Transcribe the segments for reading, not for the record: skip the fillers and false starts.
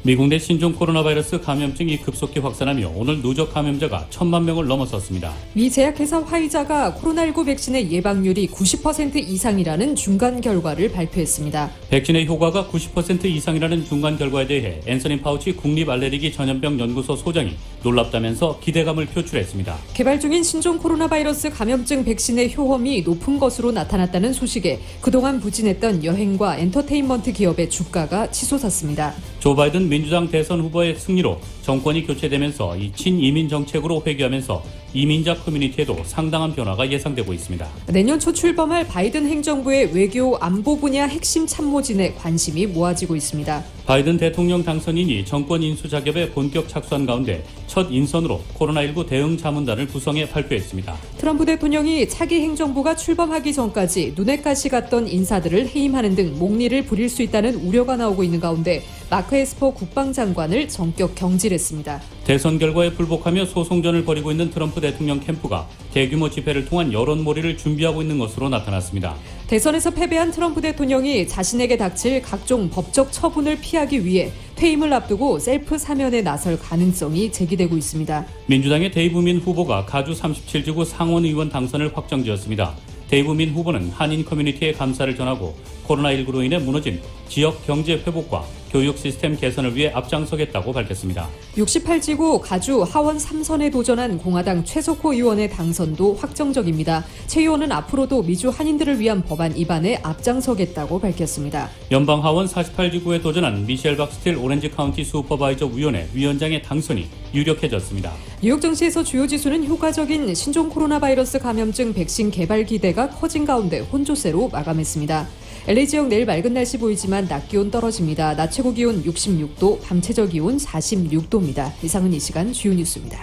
미국 내 신종 코로나 바이러스 감염증이 급속히 확산하며 오늘 누적 감염자가 1,000만 명을 넘어섰습니다. 미 제약회사 화이자가 코로나19 백신의 예방률이 90% 이상이라는 중간 결과를 발표했습니다. 백신의 효과가 90% 이상이라는 중간 결과에 대해 앤서니 파우치 국립알레르기 전염병 연구소 소장이 놀랍다면서 기대감을 표출했습니다. 개발 중인 신종 코로나 바이러스 감염증 백신의 효험이 높은 것으로 나타났다는 소식에 그동안 부진했던 여행과 엔터테인먼트 기업의 주가가 치솟았습니다. 조 바이든 민주당 대선 후보의 승리로 정권이 교체되면서 이 친이민 정책으로 회귀하면서 이민자 커뮤니티에도 상당한 변화가 예상되고 있습니다. 내년 초 출범할 바이든 행정부의 외교 안보 분야 핵심 참모진에 관심이 모아지고 있습니다. 바이든 대통령 당선인이 정권 인수 작업에 본격 착수한 가운데 첫 인선으로 코로나19 대응 자문단을 구성해 발표했습니다. 트럼프 대통령이 차기 행정부가 출범하기 전까지 눈에 가시 갔던 인사들을 해임하는 등 목리를 부릴 수 있다는 우려가 나오고 있는 가운데 마크 에스퍼 국방장관을 전격 경질했습니다. 대선 결과에 불복하며 소송전을 벌이고 있는 트럼프 대통령 캠프가 대규모 집회를 통한 여론몰이를 준비하고 있는 것으로 나타났습니다. 대선에서 패배한 트럼프 대통령이 자신에게 닥칠 각종 법적 처분을 피하기 위해 퇴임을 앞두고 셀프 사면에 나설 가능성이 제기되고 있습니다. 민주당의 데이브 민 후보가 가주 37지구 상원의원 당선을 확정지었습니다. 데이브 민 후보는 한인 커뮤니티에 감사를 전하고 코로나19로 인해 무너진 지역 경제 회복과 교육 시스템 개선을 위해 앞장서겠다고 밝혔습니다. 68지구 가주 하원 3선에 도전한 공화당 최석호 의원의 당선도 확정적입니다. 최 의원은 앞으로도 미주 한인들을 위한 법안 입안에 앞장서겠다고 밝혔습니다. 연방 하원 48지구에 도전한 미셸 박스틸 오렌지 카운티 슈퍼바이저 위원회 위원장의 당선이 유력해졌습니다. 뉴욕 증시에서 주요 지수는 효과적인 신종 코로나 바이러스 감염증 백신 개발 기대가 커진 가운데 혼조세로 마감했습니다. LA 지역 내일 맑은 날씨 보이지만 낮 기온 떨어집니다. 낮 최고 기온 66도, 밤 최저 기온 46도입니다. 이상은 이 시간 주요 뉴스입니다.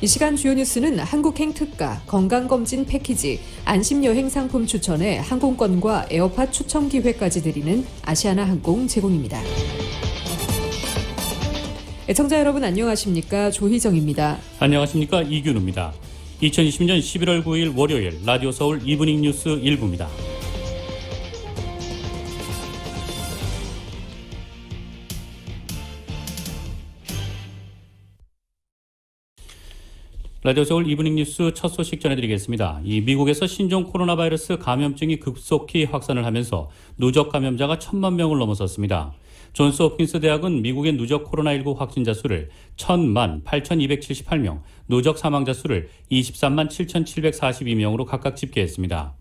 이 시간 주요 뉴스는 한국행 특가, 건강검진 패키지, 안심여행 상품 추천에 항공권과 에어팟 추첨 기회까지 드리는 아시아나항공 제공입니다. 애청자 여러분 안녕하십니까? 조희정입니다. 안녕하십니까? 이균우입니다. 2020년 11월 9일 월요일 라디오 서울 이브닝 뉴스 1부입니다. 라디오 서울 이브닝 뉴스 첫 소식 전해드리겠습니다. 이 미국에서 신종 코로나 바이러스 감염증이 급속히 확산을 하면서 누적 감염자가 1,000만 명을 넘어섰습니다. 존스 홉킨스 대학은 미국의 누적 코로나19 확진자 수를 1,000만 8,278명, 누적 사망자 수를 23만 7,742명으로 각각 집계했습니다.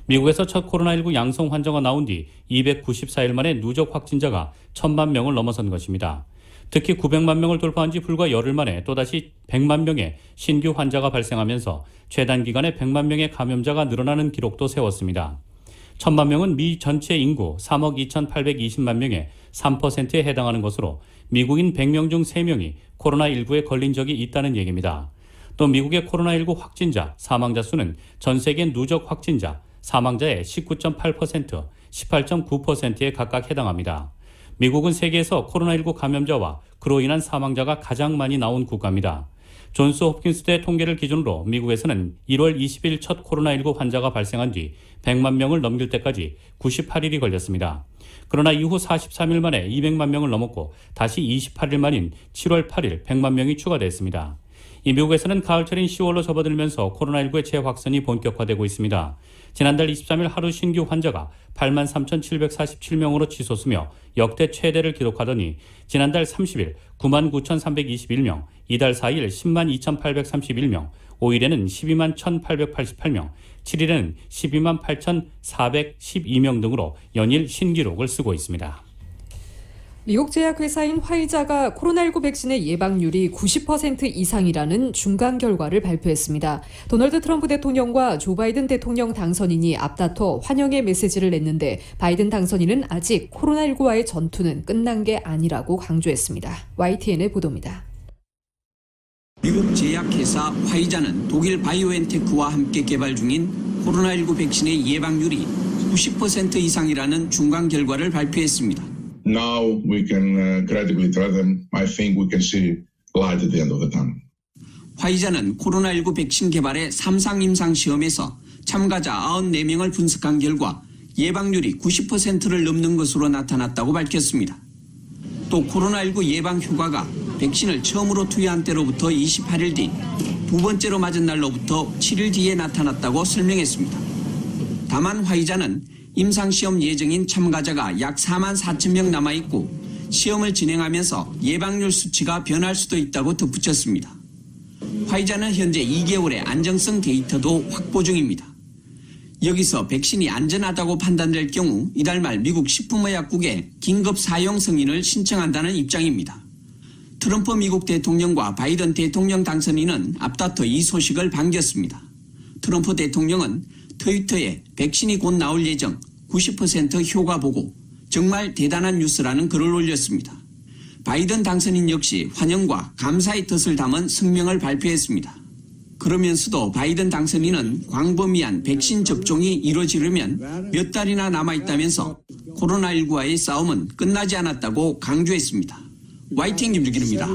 미국에서 첫 코로나19 양성 환자가 나온 뒤 294일 만에 누적 확진자가 1,000만 명을 넘어선 것입니다. 특히 900만 명을 돌파한 지 불과 열흘 만에 또다시 100만 명의 신규 환자가 발생하면서 최단 기간에 100만 명의 감염자가 늘어나는 기록도 세웠습니다. 1,000만 명은 미 전체 인구 3억 2,820만 명의 3%에 해당하는 것으로 미국인 100명 중 3명이 코로나19에 걸린 적이 있다는 얘기입니다. 또 미국의 코로나19 확진자, 사망자 수는 전 세계 누적 확진자, 사망자의 19.8%, 18.9%에 각각 해당합니다. 미국은 세계에서 코로나19 감염자와 그로 인한 사망자가 가장 많이 나온 국가입니다. 존스 홉킨스대 통계를 기준으로 미국에서는 1월 20일 첫 코로나19 환자가 발생한 뒤 100만 명을 넘길 때까지 98일이 걸렸습니다. 그러나 이후 43일 만에 200만 명을 넘었고 다시 28일 만인 7월 8일 100만 명이 추가됐습니다. 이 미국에서는 가을철인 10월로 접어들면서 코로나19의 재확산이 본격화되고 있습니다. 지난달 23일 하루 신규 환자가 8만 3,747명으로 치솟으며 역대 최대를 기록하더니 지난달 30일 9만 9,321명, 이달 4일 10만 2,831명, 5일에는 12만 1,888명, 7일에는 12만 8,412명 등으로 연일 신기록을 쓰고 있습니다. 미국 제약회사인 화이자가 코로나19 백신의 예방률이 90% 이상이라는 중간 결과를 발표했습니다. 도널드 트럼프 대통령과 조 바이든 대통령 당선인이 앞다퉈 환영의 메시지를 냈는데 바이든 당선인은 아직 코로나19와의 전투는 끝난 게 아니라고 강조했습니다. YTN의 보도입니다. 미국 제약회사 화이자는 독일 바이오엔테크와 함께 개발 중인 코로나19 백신의 예방률이 90% 이상이라는 중간 결과를 발표했습니다. Now we can credibly tell them, I think we can see light at the end of the tunnel. 화이자는 코로나19 백신 개발의 3상 임상 시험에서 참가자 94명을 분석한 결과 예방률이 90%를 넘는 것으로 나타났다고 밝혔습니다. 또 코로나19 예방 효과가 백신을 처음으로 투여한 때로부터 28일 뒤, 두 번째로 맞은 날로부터 7일 뒤에 나타났다고 설명했습니다. 다만 화이자는 임상시험 예정인 참가자가 약 4만 4천 명 남아있고 시험을 진행하면서 예방률 수치가 변할 수도 있다고 덧붙였습니다. 화이자는 현재 2개월의 안정성 데이터도 확보 중입니다. 여기서 백신이 안전하다고 판단될 경우 이달 말 미국 식품의약국에 긴급 사용 승인을 신청한다는 입장입니다. 트럼프 미국 대통령과 바이든 대통령 당선인은 앞다퉈 이 소식을 반겼습니다. 트럼프 대통령은 트위터에 백신이 곧 나올 예정, 90% 효과 보고 정말 대단한 뉴스라는 글을 올렸습니다. 바이든 당선인 역시 환영과 감사의 뜻을 담은 성명을 발표했습니다. 그러면서도 바이든 당선인은 광범위한 백신 접종이 이루어지려면 몇 달이나 남아있다면서 코로나19와의 싸움은 끝나지 않았다고 강조했습니다. YTN 김주길입니다.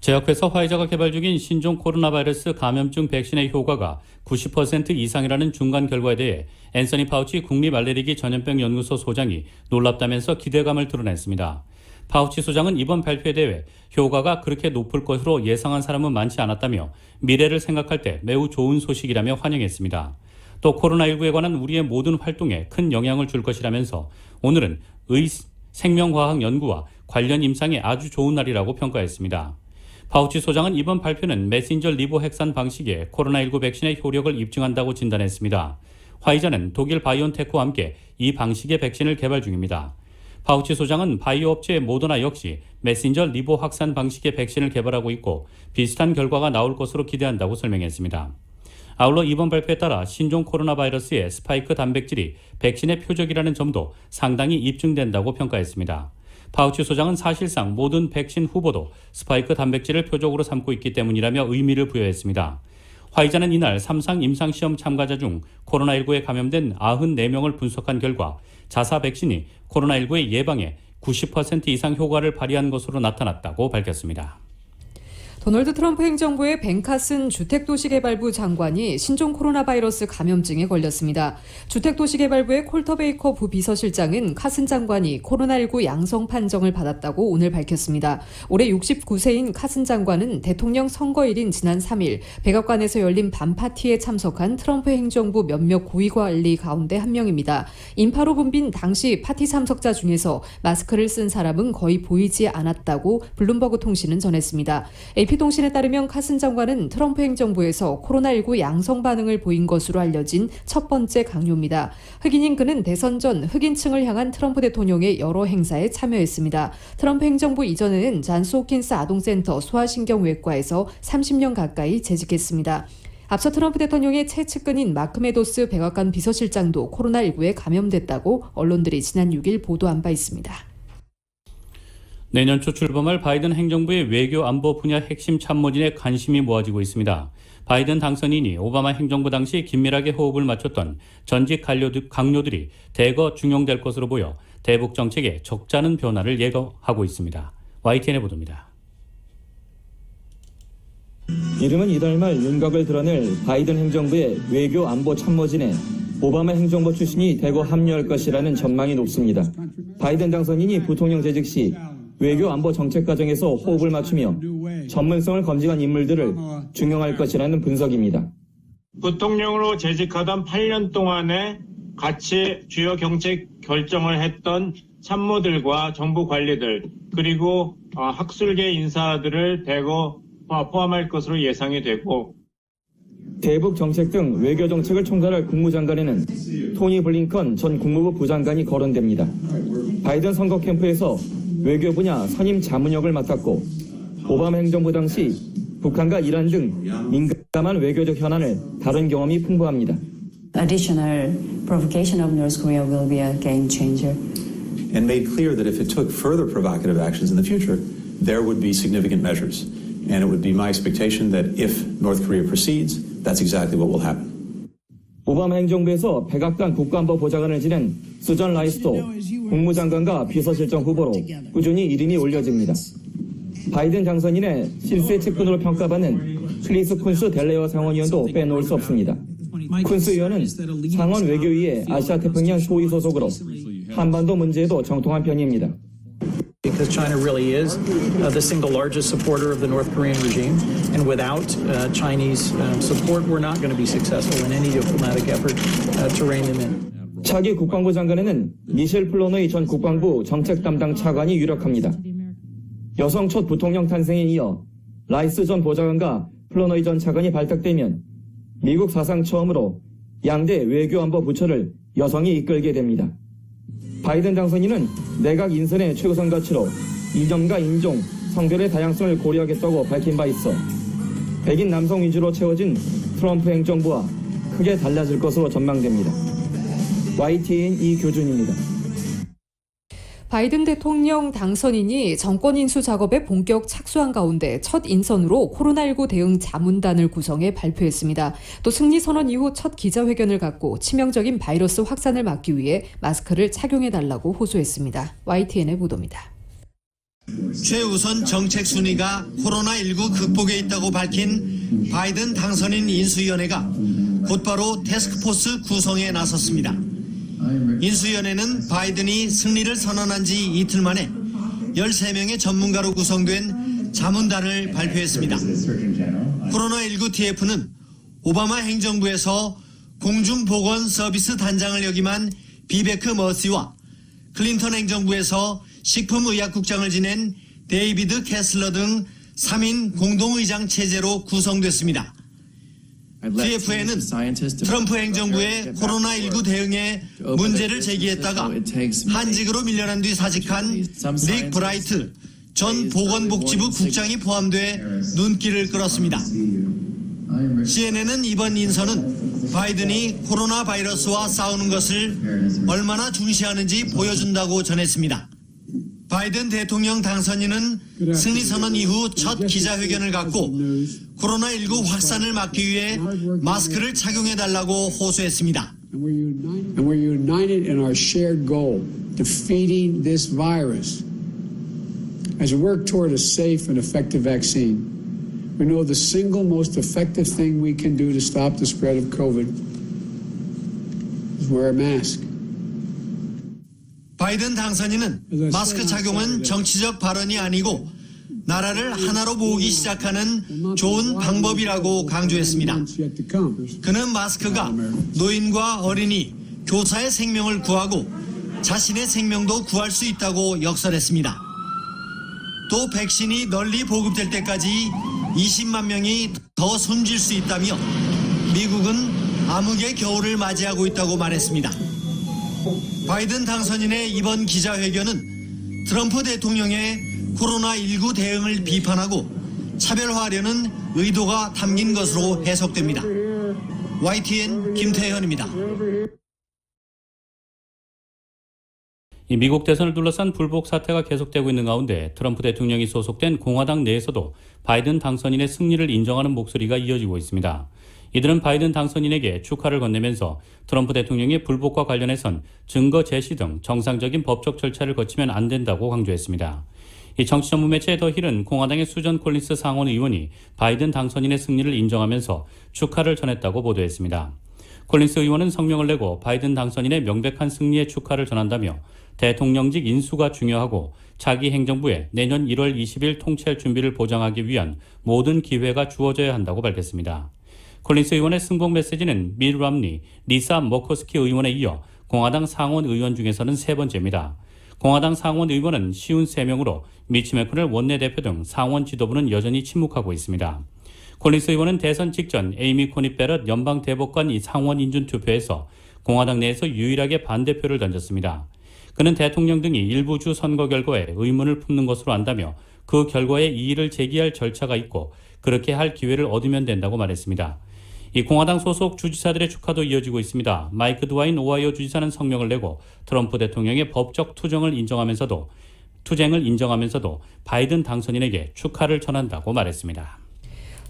제약회사 화이자가 개발 중인 신종 코로나 바이러스 감염증 백신의 효과가 90% 이상이라는 중간 결과에 대해 앤서니 파우치 국립알레르기 전염병 연구소 소장이 놀랍다면서 기대감을 드러냈습니다. 파우치 소장은 이번 발표에 대해 효과가 그렇게 높을 것으로 예상한 사람은 많지 않았다며 미래를 생각할 때 매우 좋은 소식이라며 환영했습니다. 또 코로나19에 관한 우리의 모든 활동에 큰 영향을 줄 것이라면서 오늘은 생명과학 연구와 관련 임상에 아주 좋은 날이라고 평가했습니다. 파우치 소장은 이번 발표는 메신저 리보 핵산 방식의 코로나19 백신의 효력을 입증한다고 진단했습니다. 화이자는 독일 바이온테크와 함께 이 방식의 백신을 개발 중입니다. 파우치 소장은 바이오 업체 모더나 역시 메신저 리보 확산 방식의 백신을 개발하고 있고 비슷한 결과가 나올 것으로 기대한다고 설명했습니다. 아울러 이번 발표에 따라 신종 코로나 바이러스의 스파이크 단백질이 백신의 표적이라는 점도 상당히 입증된다고 평가했습니다. 파우치 소장은 사실상 모든 백신 후보도 스파이크 단백질을 표적으로 삼고 있기 때문이라며 의미를 부여했습니다. 화이자는 이날 3상 임상시험 참가자 중 코로나19에 감염된 94명을 분석한 결과 자사 백신이 코로나19의 예방에 90% 이상 효과를 발휘한 것으로 나타났다고 밝혔습니다. 도널드 트럼프 행정부의 벤 카슨 주택도시개발부 장관이 신종 코로나 바이러스 감염증에 걸렸습니다. 주택도시개발부의 콜터 베이커 부비서실장은 카슨 장관이 코로나19 양성 판정을 받았다고 오늘 밝혔습니다. 올해 69세인 카슨 장관은 대통령 선거일인 지난 3일 백악관에서 열린 밤파티에 참석한 트럼프 행정부 몇몇 고위관리 가운데 한 명입니다. 인파로 붐빈 당시 파티 참석자 중에서 마스크를 쓴 사람은 거의 보이지 않았다고 블룸버그 통신은 전했습니다. AP통신에 따르면 카슨 장관은 트럼프 행정부에서 코로나19 양성 반응을 보인 것으로 알려진 첫 번째 강요입니다. 흑인인 그는 대선 전 흑인층을 향한 트럼프 대통령의 여러 행사에 참여했습니다. 트럼프 행정부 이전에는 잔스 호킨스 아동센터 소아신경외과에서 30년 가까이 재직했습니다. 앞서 트럼프 대통령의 최측근인 마크 메도스 백악관 비서실장도 코로나19에 감염됐다고 언론들이 지난 6일 보도한 바 있습니다. 내년 초 출범할 바이든 행정부의 외교 안보 분야 핵심 참모진에 관심이 모아지고 있습니다. 바이든 당선인이 오바마 행정부 당시 긴밀하게 호흡을 맞췄던 전직 강요들이 대거 중용될 것으로 보여 대북 정책에 적잖은 변화를 예고하고 있습니다. YTN의 보도입니다. 이름은 이달 말 윤곽을 드러낼 바이든 행정부의 외교 안보 참모진에 오바마 행정부 출신이 대거 합류할 것이라는 전망이 높습니다. 바이든 당선인이 부통령 재직 시 외교 안보 정책 과정에서 호흡을 맞추며 전문성을 검증한 인물들을 중용할 것이라는 분석입니다. 부통령으로 재직하던 8년 동안에 같이 주요 정책 결정을 했던 참모들과 정부 관리들 그리고 학술계 인사들을 대거 포함할 것으로 예상이 되고 대북 정책 등 외교 정책을 총괄할 국무장관에는 토니 블링컨 전 국무부 부장관이 거론됩니다. 바이든 선거 캠프에서 외교 분야 선임 자문역을 맡았고 오바마 행정부 당시 북한과 이란 등 민감한 외교적 현안을 다룬 경험이 풍부합니다. Additional provocation of North Korea will be a game changer. And made clear that if it took further provocative actions in the future, there would be significant measures. And it would be my expectation that if North Korea proceeds, that's exactly what will happen. 오바마 행정부에서 백악관 국가안보 보좌관을 지낸 수전 라이스도 국무장관과 비서실장 후보로 꾸준히 이름이 올려집니다. 바이든 당선인의 실세 측근으로 평가받는 크리스 쿤스 델레어 상원의원도 빼놓을 수 없습니다. 쿤스 의원은 상원 외교위의 아시아 태평양 소위 소속으로 한반도 문제에도 정통한 편입니다. Because China really is the single largest supporter of the North Korean regime, and without Chinese support, we're not going to be successful in any diplomatic effort to rein them in. 차기 국방부 장관에는 미셸 플로너이 전 국방부 정책 담당 차관이 유력합니다. 여성 첫 부통령 탄생에 이어 라이스 전 보좌관과 플로너이 전 차관이 발탁되면 미국 사상 처음으로 양대 외교안보 부처를 여성이 이끌게 됩니다. 바이든 당선인은 내각 인선의 최우선 가치로 이념과 인종, 성별의 다양성을 고려하겠다고 밝힌 바 있어 백인 남성 위주로 채워진 트럼프 행정부와 크게 달라질 것으로 전망됩니다. YTN 이교준입니다. 바이든 대통령 당선인이 정권 인수 작업에 본격 착수한 가운데 첫 인선으로 코로나19 대응 자문단을 구성해 발표했습니다. 또 승리 선언 이후 첫 기자회견을 갖고 치명적인 바이러스 확산을 막기 위해 마스크를 착용해달라고 호소했습니다. YTN의 보도입니다. 최우선 정책 순위가 코로나19 극복에 있다고 밝힌 바이든 당선인 인수위원회가 곧바로 태스크포스 구성에 나섰습니다. 인수위원회는 바이든이 승리를 선언한 지 이틀 만에 13명의 전문가로 구성된 자문단을 발표했습니다. 코로나19 TF는 오바마 행정부에서 공중보건 서비스 단장을 역임한 비베크 머시와 클린턴 행정부에서 식품의약국장을 지낸 데이비드 캐슬러 등 3인 공동의장 체제로 구성됐습니다. TF에는 트럼프 행정부의 코로나19 대응에 문제를 제기했다가 한직으로 밀려난 뒤 사직한 릭 브라이트 전 보건복지부 국장이 포함돼 눈길을 끌었습니다. CNN은 이번 인선은 바이든이 코로나 바이러스와 싸우는 것을 얼마나 중시하는지 보여준다고 전했습니다. 바이든 대통령 당선인은 승리 선언 이후 첫 기자회견을 갖고 코로나19 확산을 막기 위해 마스크를 착용해달라고 호소했습니다. And we're united in our shared goal, defeating this virus. As we work toward a safe and effective vaccine, we know the single most effective thing we can do to stop the spread of COVID is wear a mask. 바이든 당선인은 마스크 착용은 정치적 발언이 아니고 나라를 하나로 모으기 시작하는 좋은 방법이라고 강조했습니다. 그는 마스크가 노인과 어린이, 교사의 생명을 구하고 자신의 생명도 구할 수 있다고 역설했습니다. 또 백신이 널리 보급될 때까지 20만 명이 더 숨질 수 있다며 미국은 암흑의 겨울을 맞이하고 있다고 말했습니다. 바이든 당선인의 이번 기자회견은 트럼프 대통령의 코로나19 대응을 비판하고 차별화하려는 의도가 담긴 것으로 해석됩니다. YTN 김태현입니다. 이 미국 대선을 둘러싼 불복 사태가 계속되고 있는 가운데 트럼프 대통령이 소속된 공화당 내에서도 바이든 당선인의 승리를 인정하는 목소리가 이어지고 있습니다. 이들은 바이든 당선인에게 축하를 건네면서 트럼프 대통령의 불복과 관련해선 증거 제시 등 정상적인 법적 절차를 거치면 안 된다고 강조했습니다. 이 정치 전문 매체 더 힐은 공화당의 수전 콜린스 상원 의원이 바이든 당선인의 승리를 인정하면서 축하를 전했다고 보도했습니다. 콜린스 의원은 성명을 내고 바이든 당선인의 명백한 승리에 축하를 전한다며 대통령직 인수가 중요하고 차기 행정부에 내년 1월 20일 통치할 준비를 보장하기 위한 모든 기회가 주어져야 한다고 밝혔습니다. 콜린스 의원의 승복 메시지는 밀 럼니, 리사 머커스키 의원에 이어 공화당 상원 의원 중에서는 세 번째입니다. 공화당 상원 의원은 53명으로 미치 매코넬 원내대표 등 상원 지도부는 여전히 침묵하고 있습니다. 콜린스 의원은 대선 직전 에이미 코니 베럿 연방대법관 상원 인준투표에서 공화당 내에서 유일하게 반대표를 던졌습니다. 그는 대통령 등이 일부 주 선거 결과에 의문을 품는 것으로 안다며 그 결과에 이의를 제기할 절차가 있고 그렇게 할 기회를 얻으면 된다고 말했습니다. 이 공화당 소속 주지사들의 축하도 이어지고 있습니다. 마이크 드와인 오하이오 주지사는 성명을 내고 트럼프 대통령의 법적 투쟁을 인정하면서도 바이든 당선인에게 축하를 전한다고 말했습니다.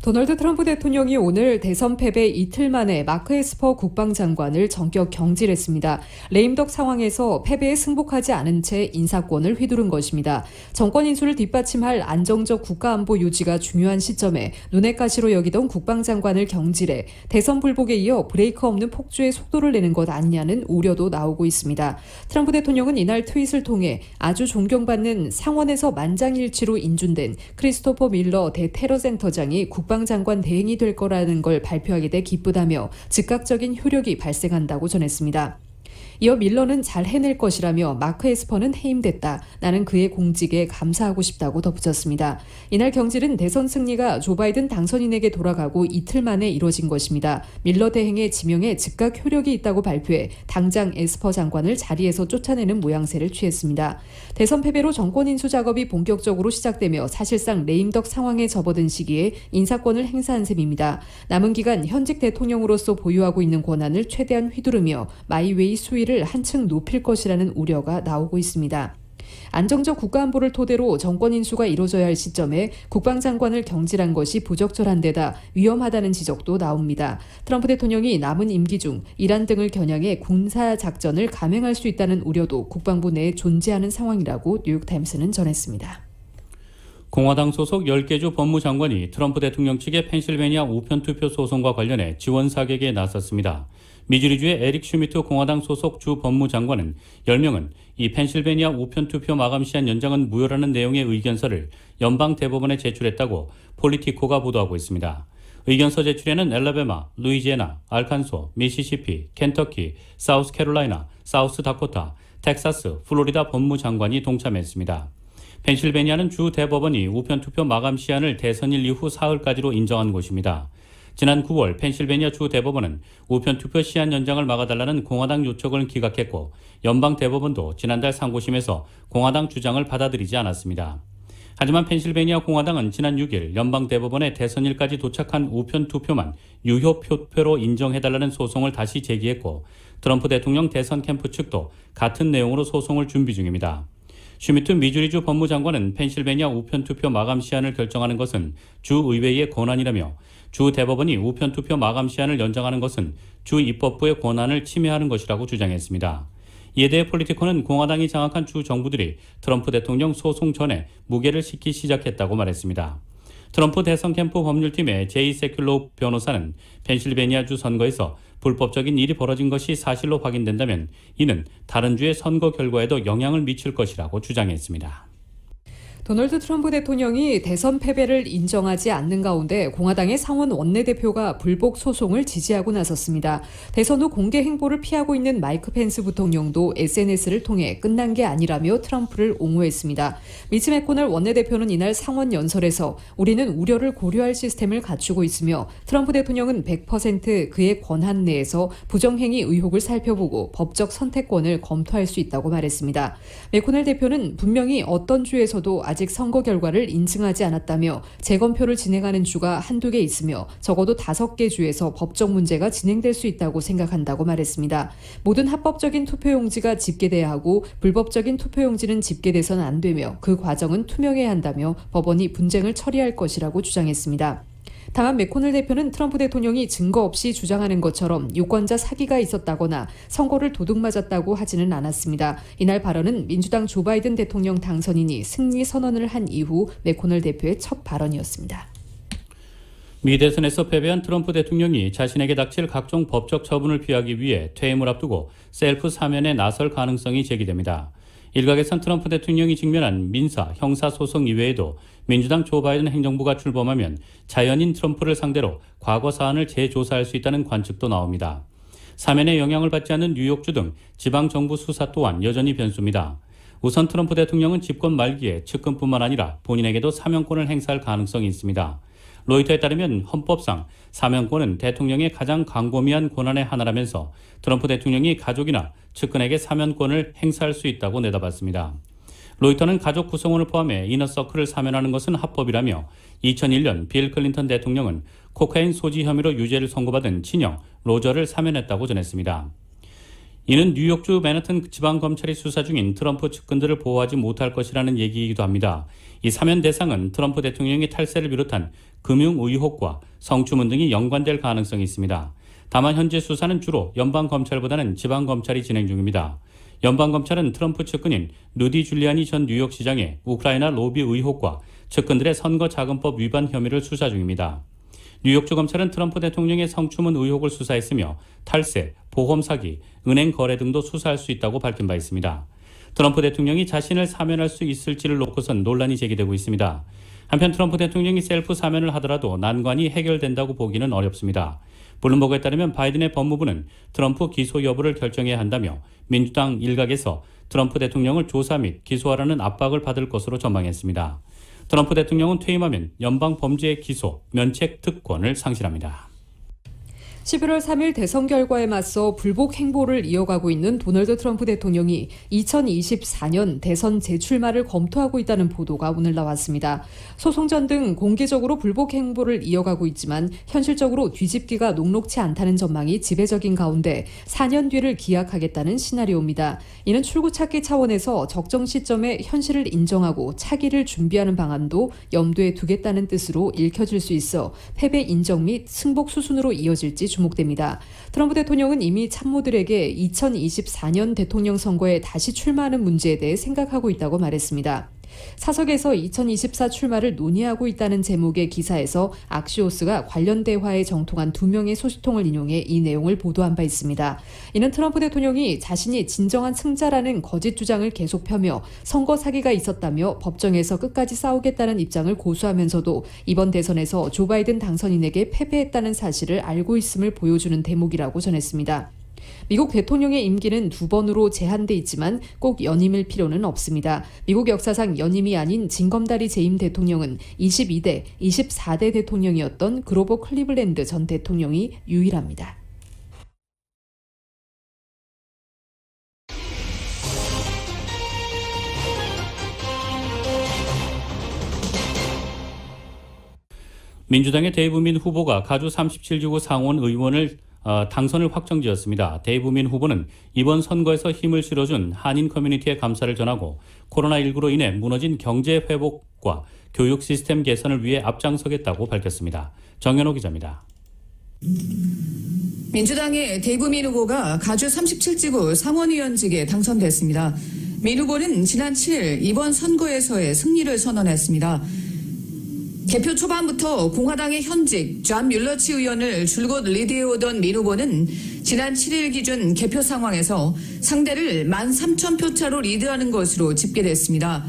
도널드 트럼프 대통령이 오늘 대선 패배 이틀 만에 마크 에스퍼 국방장관을 전격 경질했습니다. 레임덕 상황에서 패배에 승복하지 않은 채 인사권을 휘두른 것입니다. 정권 인수를 뒷받침할 안정적 국가안보 유지가 중요한 시점에 눈의 가시로 여기던 국방장관을 경질해 대선 불복에 이어 브레이크 없는 폭주의 속도를 내는 것 아니냐는 우려도 나오고 있습니다. 트럼프 대통령은 이날 트윗을 통해 아주 존경받는 상원에서 만장일치로 인준된 크리스토퍼 밀러 대테러센터장이 국방장관 대행이 될 거라는 걸 발표하게 돼 기쁘다며 즉각적인 효력이 발생한다고 전했습니다. 이어 밀러는 잘 해낼 것이라며 마크 에스퍼는 해임됐다. 나는 그의 공직에 감사하고 싶다고 덧붙였습니다. 이날 경질은 대선 승리가 조 바이든 당선인에게 돌아가고 이틀 만에 이뤄진 것입니다. 밀러 대행의 지명에 즉각 효력이 있다고 발표해 당장 에스퍼 장관을 자리에서 쫓아내는 모양새를 취했습니다. 대선 패배로 정권 인수 작업이 본격적으로 시작되며 사실상 레임덕 상황에 접어든 시기에 인사권을 행사한 셈입니다. 남은 기간 현직 대통령으로서 보유하고 있는 권한을 최대한 휘두르며 마이웨이 수위를 한층 높일 것이라는 우려가 나오고 있습니다. 안정적 국가안보를 토대로 정권 인수가 이루어져야 할 시점에 국방장관을 경질한 것이 부적절한 데다 위험하다는 지적도 나옵니다. 트럼프 대통령이 남은 임기 중 이란 등을 겨냥해 군사작전을 감행할 수 있다는 우려도 국방부 내에 존재하는 상황이라고 뉴욕타임스는 전했습니다. 공화당 소속 10개 주 법무장관이 트럼프 대통령 측의 펜실베니아 우편투표 소송과 관련해 지원 사격에 나섰습니다. 미주리주의 에릭 슈미트 공화당 소속 주 법무장관은 10명은 이 펜실베니아 우편투표 마감 시한 연장은 무효라는 내용의 의견서를 연방 대법원에 제출했다고 폴리티코가 보도하고 있습니다. 의견서 제출에는 엘라베마, 루이지애나, 알칸소, 미시시피, 켄터키, 사우스캐롤라이나, 사우스다코타, 텍사스, 플로리다 법무장관이 동참했습니다. 펜실베니아는 주 대법원이 우편투표 마감 시한을 대선일 이후 사흘까지로 인정한 곳입니다. 지난 9월 펜실베니아 주 대법원은 우편투표 시한 연장을 막아달라는 공화당 요청을 기각했고 연방 대법원도 지난달 상고심에서 공화당 주장을 받아들이지 않았습니다. 하지만 펜실베니아 공화당은 지난 6일 연방 대법원에 대선일까지 도착한 우편투표만 유효표로 인정해달라는 소송을 다시 제기했고 트럼프 대통령 대선 캠프 측도 같은 내용으로 소송을 준비 중입니다. 슈미트 미주리주 법무장관은 펜실베니아 우편투표 마감 시한을 결정하는 것은 주의회의 권한이라며 주 대법원이 우편투표 마감 시한을 연장하는 것은 주 입법부의 권한을 침해하는 것이라고 주장했습니다. 이에 대해 폴리티코는 공화당이 장악한 주 정부들이 트럼프 대통령 소송 전에 무게를 싣기 시작했다고 말했습니다. 트럼프 대선 캠프 법률팀의 제이 세큘로 변호사는 펜실베니아주 선거에서 불법적인 일이 벌어진 것이 사실로 확인된다면 이는 다른 주의 선거 결과에도 영향을 미칠 것이라고 주장했습니다. 도널드 트럼프 대통령이 대선 패배를 인정하지 않는 가운데 공화당의 상원 원내대표가 불복 소송을 지지하고 나섰습니다. 대선 후 공개 행보를 피하고 있는 마이크 펜스 부통령도 SNS를 통해 끝난 게 아니라며 트럼프를 옹호했습니다. 미치 맥코넬 원내대표는 이날 상원 연설에서 우리는 우려를 고려할 시스템을 갖추고 있으며 트럼프 대통령은 100% 그의 권한 내에서 부정행위 의혹을 살펴보고 법적 선택권을 검토할 수 있다고 말했습니다. 맥코넬 대표는 분명히 어떤 주에서도 아직 선거 결과를 인증하지 않았다며 재검표를 진행하는 주가 한두 개 있으며 적어도 5개 주에서 법적 문제가 진행될 수 있다고 생각한다고 말했습니다. 모든 합법적인 투표용지가 집계돼야 하고 불법적인 투표용지는 집계돼서는 안 되며 그 과정은 투명해야 한다며 법원이 분쟁을 처리할 것이라고 주장했습니다. 다만 맥코넬 대표는 트럼프 대통령이 증거 없이 주장하는 것처럼 유권자 사기가 있었다거나 선거를 도둑맞았다고 하지는 않았습니다. 이날 발언은 민주당 조 바이든 대통령 당선인이 승리 선언을 한 이후 맥코넬 대표의 첫 발언이었습니다. 미 대선에서 패배한 트럼프 대통령이 자신에게 닥칠 각종 법적 처분을 피하기 위해 퇴임을 앞두고 셀프 사면에 나설 가능성이 제기됩니다. 일각에선 트럼프 대통령이 직면한 민사, 형사 소송 이외에도 민주당 조 바이든 행정부가 출범하면 자연인 트럼프를 상대로 과거 사안을 재조사할 수 있다는 관측도 나옵니다. 사면에 영향을 받지 않는 뉴욕주 등 지방정부 수사 또한 여전히 변수입니다. 우선 트럼프 대통령은 집권 말기에 측근뿐만 아니라 본인에게도 사면권을 행사할 가능성이 있습니다. 로이터에 따르면 헌법상 사면권은 대통령의 가장 광범위한 권한의 하나라면서 트럼프 대통령이 가족이나 측근에게 사면권을 행사할 수 있다고 내다봤습니다. 로이터는 가족 구성원을 포함해 이너서클을 사면하는 것은 합법이라며 2001년 빌 클린턴 대통령은 코카인 소지 혐의로 유죄를 선고받은 친형 로저를 사면했다고 전했습니다. 이는 뉴욕주 맨하튼 지방검찰이 수사 중인 트럼프 측근들을 보호하지 못할 것이라는 얘기이기도 합니다. 이 사면 대상은 트럼프 대통령의 탈세를 비롯한 금융 의혹과 성추문 등이 연관될 가능성이 있습니다. 다만 현재 수사는 주로 연방검찰보다는 지방검찰이 진행 중입니다. 연방검찰은 트럼프 측근인 루디 줄리아니 전 뉴욕시장의 우크라이나 로비 의혹과 측근들의 선거자금법 위반 혐의를 수사 중입니다. 뉴욕주 검찰은 트럼프 대통령의 성추문 의혹을 수사했으며 탈세, 보험 사기, 은행 거래 등도 수사할 수 있다고 밝힌 바 있습니다. 트럼프 대통령이 자신을 사면할 수 있을지를 놓고선 논란이 제기되고 있습니다. 한편 트럼프 대통령이 셀프 사면을 하더라도 난관이 해결된다고 보기는 어렵습니다. 블룸버그에 따르면 바이든의 법무부는 트럼프 기소 여부를 결정해야 한다며 민주당 일각에서 트럼프 대통령을 조사 및 기소하라는 압박을 받을 것으로 전망했습니다. 트럼프 대통령은 퇴임하면 연방범죄 기소, 면책 특권을 상실합니다. 11월 3일 대선 결과에 맞서 불복 행보를 이어가고 있는 도널드 트럼프 대통령이 2024년 대선 재출마를 검토하고 있다는 보도가 오늘 나왔습니다. 소송전 등 공개적으로 불복 행보를 이어가고 있지만 현실적으로 뒤집기가 녹록치 않다는 전망이 지배적인 가운데 4년 뒤를 기약하겠다는 시나리오입니다. 이는 출구 찾기 차원에서 적정 시점에 현실을 인정하고 차기를 준비하는 방안도 염두에 두겠다는 뜻으로 읽혀질 수 있어 패배 인정 및 승복 수순으로 이어질지 주목됩니다. 트럼프 대통령은 이미 참모들에게 2024년 대통령 선거에 다시 출마하는 문제에 대해 생각하고 있다고 말했습니다. 사석에서 2024 출마를 논의하고 있다는 제목의 기사에서 악시오스가 관련 대화에 정통한 2명의 소식통을 인용해 이 내용을 보도한 바 있습니다. 이는 트럼프 대통령이 자신이 진정한 승자라는 거짓 주장을 계속 펴며 선거 사기가 있었다며 법정에서 끝까지 싸우겠다는 입장을 고수하면서도 이번 대선에서 조 바이든 당선인에게 패배했다는 사실을 알고 있음을 보여주는 대목이라고 전했습니다. 미국 대통령의 임기는 2번으로 제한돼 있지만 꼭 연임일 필요는 없습니다. 미국 역사상 연임이 아닌 징검다리 재임 대통령은 22대, 24대 대통령이었던 그로버 클리블랜드 전 대통령이 유일합니다. 민주당의 데이브 민 후보가 가주 37지구 상원 의원을 당선을 확정지었습니다. 데이브 민 후보는 이번 선거에서 힘을 실어준 한인 커뮤니티에 감사를 전하고 코로나19로 인해 무너진 경제 회복과 교육 시스템 개선을 위해 앞장서겠다고 밝혔습니다. 정현호 기자입니다. 민주당의 데이브 민 후보가 가주 37지구 상원의원직에 당선됐습니다. 민 후보는 지난 7일 이번 선거에서의 승리를 선언했습니다. 개표 초반부터 공화당의 현직 존 뮬러치 의원을 줄곧 리드해오던 민 후보는 지난 7일 기준 개표 상황에서 상대를 13,000표 차로 리드하는 것으로 집계됐습니다.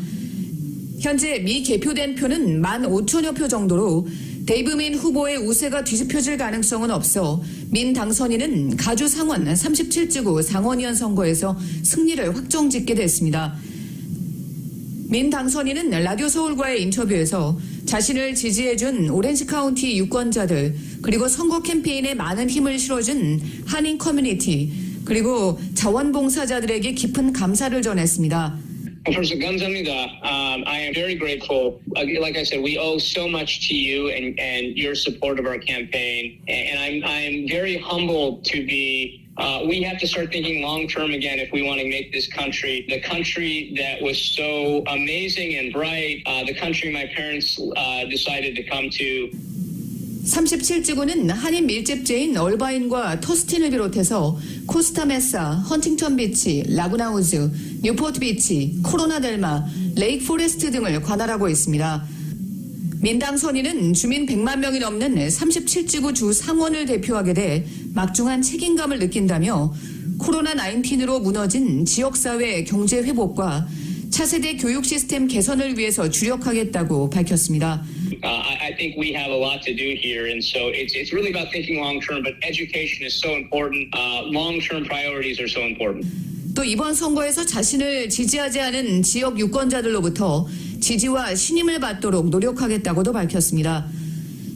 현재 미개표된 표는 15,000여 표 정도로 데이브 민 후보의 우세가 뒤집혀질 가능성은 없어 민 당선인은 가주 상원 37지구 상원의원 선거에서 승리를 확정짓게 됐습니다. 민 당선인은 라디오 서울과의 인터뷰에서 자신을 지지해준 오렌지 카운티 유권자들, 그리고 선거 캠페인에 많은 힘을 실어준 한인 커뮤니티, 그리고 자원봉사자들에게 깊은 감사를 전했습니다. First, 감사합니다. I am very grateful. Like I said, we owe so much to you and your support of our campaign. And I'm very humbled to be. We have to start thinking long term again if we want to make this country the country that was so amazing and bright. The country my parents decided to come to. 37지구는 한인 밀집지인 얼바인과 터스틴을 비롯해서 코스타메사, 헌팅턴 비치, 라구나우즈, 뉴포트 비치, 코로나델마, 레이크 포레스트 등을 관할하고 있습니다. 민당선인은 주민 100만 명이 넘는 37지구 주 상원을 대표하게 돼 막중한 책임감을 느낀다며 코로나19로 무너진 지역사회 경제 회복과 차세대 교육 시스템 개선을 위해서 주력하겠다고 밝혔습니다. I think we have a lot to do here, and so it's really about thinking long term. But education is so important. Long term priorities are so important. 또 이번 선거에서 자신을 지지하지 않은 지역 유권자들로부터 지지와 신임을 받도록 노력하겠다고도 밝혔습니다.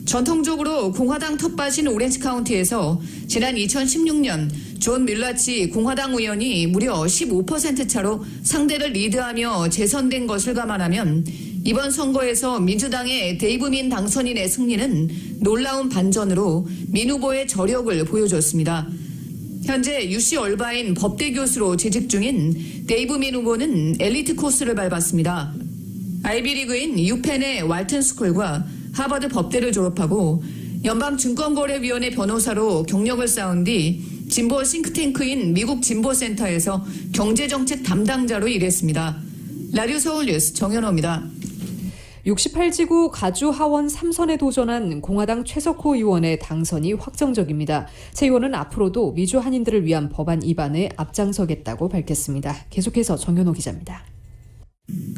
전통적으로 공화당 텃밭인 오렌지 카운티에서 지난 2016년 존 뮬러치 공화당 의원이 무려 15% 차로 상대를 리드하며 재선된 것을 감안하면 이번 선거에서 민주당의 데이브 민 당선인의 승리는 놀라운 반전으로 민 후보의 저력을 보여줬습니다. 현재 UC 얼바인 법대 교수로 재직 중인 데이브 민 후보는 엘리트 코스를 밟았습니다. 아이비리그인 유펜의 왈튼 스쿨과 하버드 법대를 졸업하고 연방증권거래위원회 변호사로 경력을 쌓은 뒤 진보 싱크탱크인 미국 진보센터에서 경제정책 담당자로 일했습니다. 라디오 서울 뉴스 정현호입니다. 68지구 가주 하원 3선에 도전한 공화당 최석호 의원의 당선이 확정적입니다. 최 의원은 앞으로도 미주 한인들을 위한 법안 입안에 앞장서겠다고 밝혔습니다. 계속해서 정현호 기자입니다.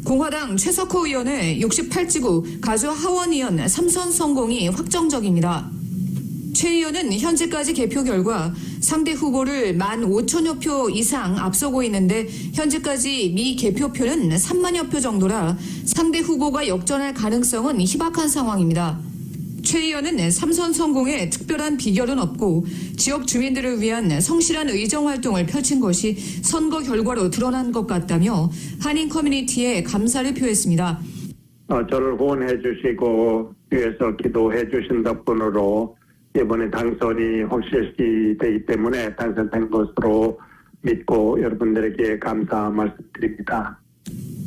공화당 최석호 의원의 68지구 가주 하원의원 3선 성공이 확정적입니다. 최 의원은 현재까지 개표 결과 상대 후보를 15,000여 표 이상 앞서고 있는데 현재까지 미 개표표는 30,000여 표 정도라 상대 후보가 역전할 가능성은 희박한 상황입니다. 최 의원은 3선 성공에 특별한 비결은 없고 지역 주민들을 위한 성실한 의정 활동을 펼친 것이 선거 결과로 드러난 것 같다며 한인 커뮤니티에 감사를 표했습니다. 저를 후원해 주시고 위해서 기도해 주신 덕분으로 이번에 당선이 확실시 되기 때문에 당선된 것으로 믿고 여러분들에게 감사 말씀드립니다.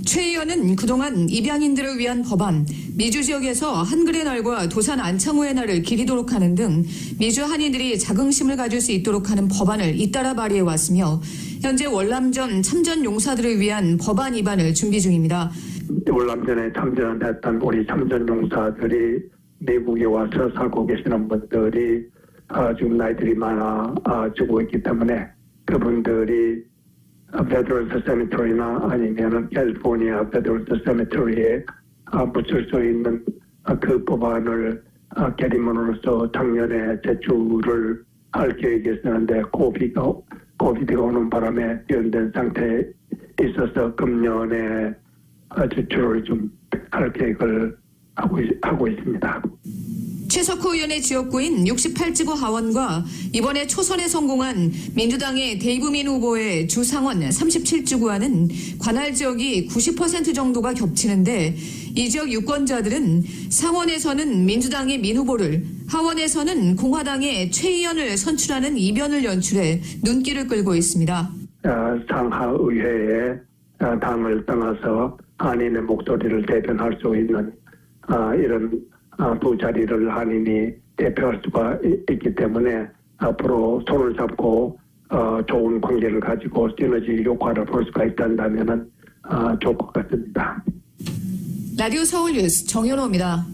최 의원은 그동안 입양인들을 위한 법안, 미주 지역에서 한글의 날과 도산 안창호의 날을 기리도록 하는 등 미주 한인들이 자긍심을 가질 수 있도록 하는 법안을 잇따라 발의해왔으며 현재 월남전 참전 용사들을 위한 법안 입안을 준비 중입니다. 월남전에 참전했던 우리 참전 용사들이 미국에 와서 살고 계시는 분들이 지금 나이들이 많아지고 있기 때문에 그분들이 Veterans Cemetery나 아니면 캘리포니아 Veterans Cemetery에 붙일 수 있는 그 법안을 계리문으로서 작년에 제출을 할 계획이 있었는데 코비드가 오는 바람에 연된 상태에 있어서 금년에 제출을 좀 할 계획을 하고 있습니다. 최석호 의원의 지역구인 68지구 하원과 이번에 초선에 성공한 민주당의 데이브 민 후보의 주상원 37지구와는 관할 지역이 90% 정도가 겹치는데 이 지역 유권자들은 상원에서는 민주당의 민 후보를 하원에서는 공화당의 최 의원을 선출하는 이변을 연출해 눈길을 끌고 있습니다. 상하의회에 당을 떠나서 한인의 목소리를 대변할 수 있는 이런 두 자리를 한인이 대표할 수가 있기 때문에 앞으로 손을 잡고 좋은 관계를 가지고 시너지 효과를 볼 수가 있다면 좋을 것 같습니다. 라디오 서울 뉴스 정현호입니다.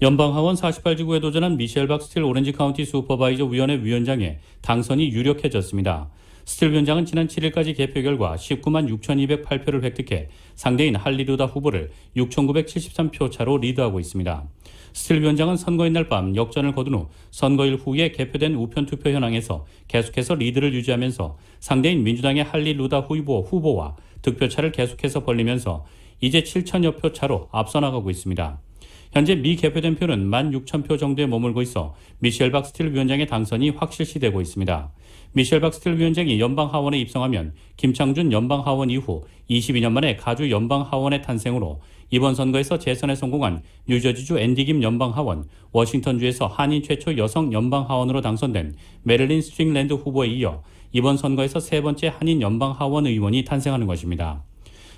연방하원 48지구에 도전한 미셸 박스틸 오렌지 카운티 슈퍼바이저 위원회 위원장의 당선이 유력해졌습니다. 스틸 위원장은 지난 7일까지 개표 결과 19만 6,208표를 획득해 상대인 할리루다 후보를 6,973표 차로 리드하고 있습니다. 스틸 위원장은 선거인 날 밤 역전을 거둔 후 선거일 후에 개표된 우편 투표 현황에서 계속해서 리드를 유지하면서 상대인 민주당의 할리루다 후보와 득표차를 계속해서 벌리면서 이제 7,000여 표 차로 앞서 나가고 있습니다. 현재 미개표된 표는 16,000표 정도에 머물고 있어 미셸 박스틸 위원장의 당선이 확실시되고 있습니다. 미셸 박스틸 위원장이 연방하원에 입성하면 김창준 연방하원 이후 22년 만에 가주 연방하원의 탄생으로 이번 선거에서 재선에 성공한 뉴저지주 앤디 김 연방하원, 워싱턴주에서 한인 최초 여성 연방하원으로 당선된 메릴린 스트링랜드 후보에 이어 이번 선거에서 세 번째 한인 연방하원 의원이 탄생하는 것입니다.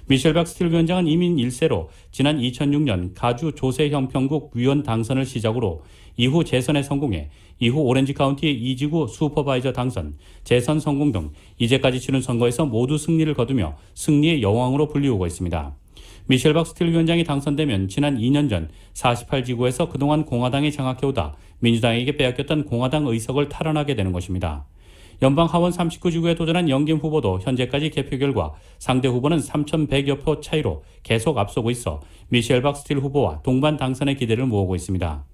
미셸 박스틸 위원장은 이민 1세로 지난 2006년 가주 조세형평국 위원 당선을 시작으로 이후 재선에 성공해 이후 오렌지 카운티의 2지구 슈퍼바이저 당선, 재선 성공 등 이제까지 치른 선거에서 모두 승리를 거두며 승리의 여왕으로 불리우고 있습니다. 미셸 박스틸 위원장이 당선되면 지난 2년 전 48지구에서 그동안 공화당에 장악해오다 민주당에게 빼앗겼던 공화당 의석을 탈환하게 되는 것입니다. 연방하원 39지구에 도전한 영김 후보도 현재까지 개표 결과 상대 후보는 3,100여 표 차이로 계속 앞서고 있어 미셸 박스틸 후보와 동반 당선의 기대를 모으고 있습니다.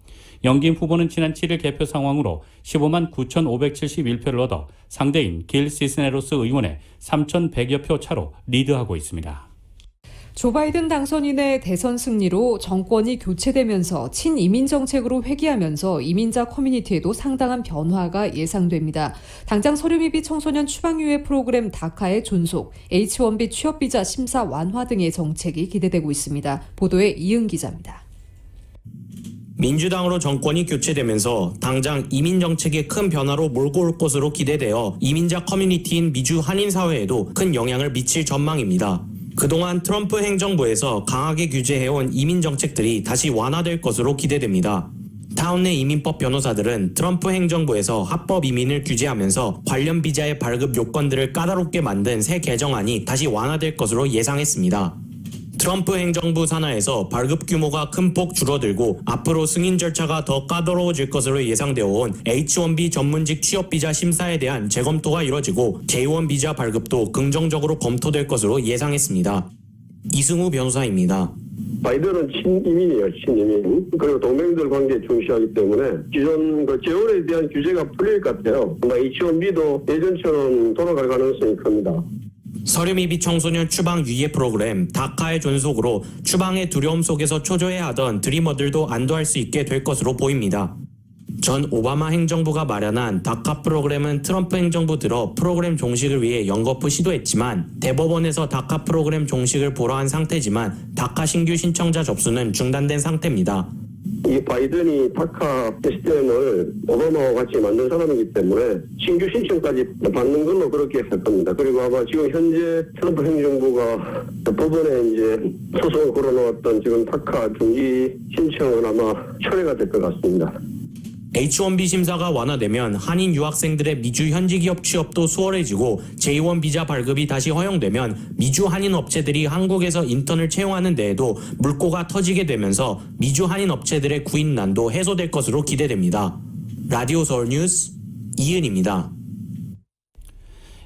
영김 후보는 지난 7일 개표 상황으로 15만 9,571표를 얻어 상대인 길 시스네로스 의원의 3,100여 표 차로 리드하고 있습니다. 조 바이든 당선인의 대선 승리로 정권이 교체되면서 친이민 정책으로 회귀하면서 이민자 커뮤니티에도 상당한 변화가 예상됩니다. 당장 서류 미비 청소년 추방유예 프로그램 다카의 존속, H-1B 취업비자 심사 완화 등의 정책이 기대되고 있습니다. 보도에 이은 기자입니다. 민주당으로 정권이 교체되면서 당장 이민 정책의 큰 변화로 몰고 올 것으로 기대되어 이민자 커뮤니티인 미주 한인 사회에도 큰 영향을 미칠 전망입니다. 그동안 트럼프 행정부에서 강하게 규제해온 이민 정책들이 다시 완화될 것으로 기대됩니다. 타운내 이민법 변호사들은 트럼프 행정부에서 합법 이민을 규제하면서 관련 비자의 발급 요건들을 까다롭게 만든 새 개정안이 다시 완화될 것으로 예상했습니다. 트럼프 행정부 산하에서 발급 규모가 큰 폭 줄어들고 앞으로 승인 절차가 더 까다로워질 것으로 예상되어 온 H-1B 전문직 취업 비자 심사에 대한 재검토가 이뤄지고 J-1 비자 발급도 긍정적으로 검토될 것으로 예상했습니다. 이승우 변호사입니다. 바이든은 친이민이에요, 친이민. 그리고 동맹들 관계 중시하기 때문에 기존 재원에 대한 규제가 풀릴 것 같아요. 아마 H-1B도 예전처럼 돌아갈 가능성이 큽니다. 서류 미비 청소년 추방 유예 프로그램 다카의 존속으로 추방의 두려움 속에서 초조해하던 드리머들도 안도할 수 있게 될 것으로 보입니다. 전 오바마 행정부가 마련한 다카 프로그램은 트럼프 행정부 들어 프로그램 종식을 위해 연거푸 시도했지만 대법원에서 다카 프로그램 종식을 보러한 상태지만 다카 신규 신청자 접수는 중단된 상태입니다. 이 바이든이 다카 시스템을 오바마와 같이 만든 사람이기 때문에 신규 신청까지 받는 걸로 그렇게 할 겁니다. 그리고 아마 지금 현재 트럼프 행정부가 법원에 이제 소송을 걸어놓았던 지금 다카 중기 신청은 아마 철회가 될 것 같습니다. H-1B 심사가 완화되면 한인 유학생들의 미주 현지 기업 취업도 수월해지고 J-1 비자 발급이 다시 허용되면 미주 한인 업체들이 한국에서 인턴을 채용하는 데에도 물꼬가 터지게 되면서 미주 한인 업체들의 구인난도 해소될 것으로 기대됩니다. 라디오 서울 뉴스 이은입니다.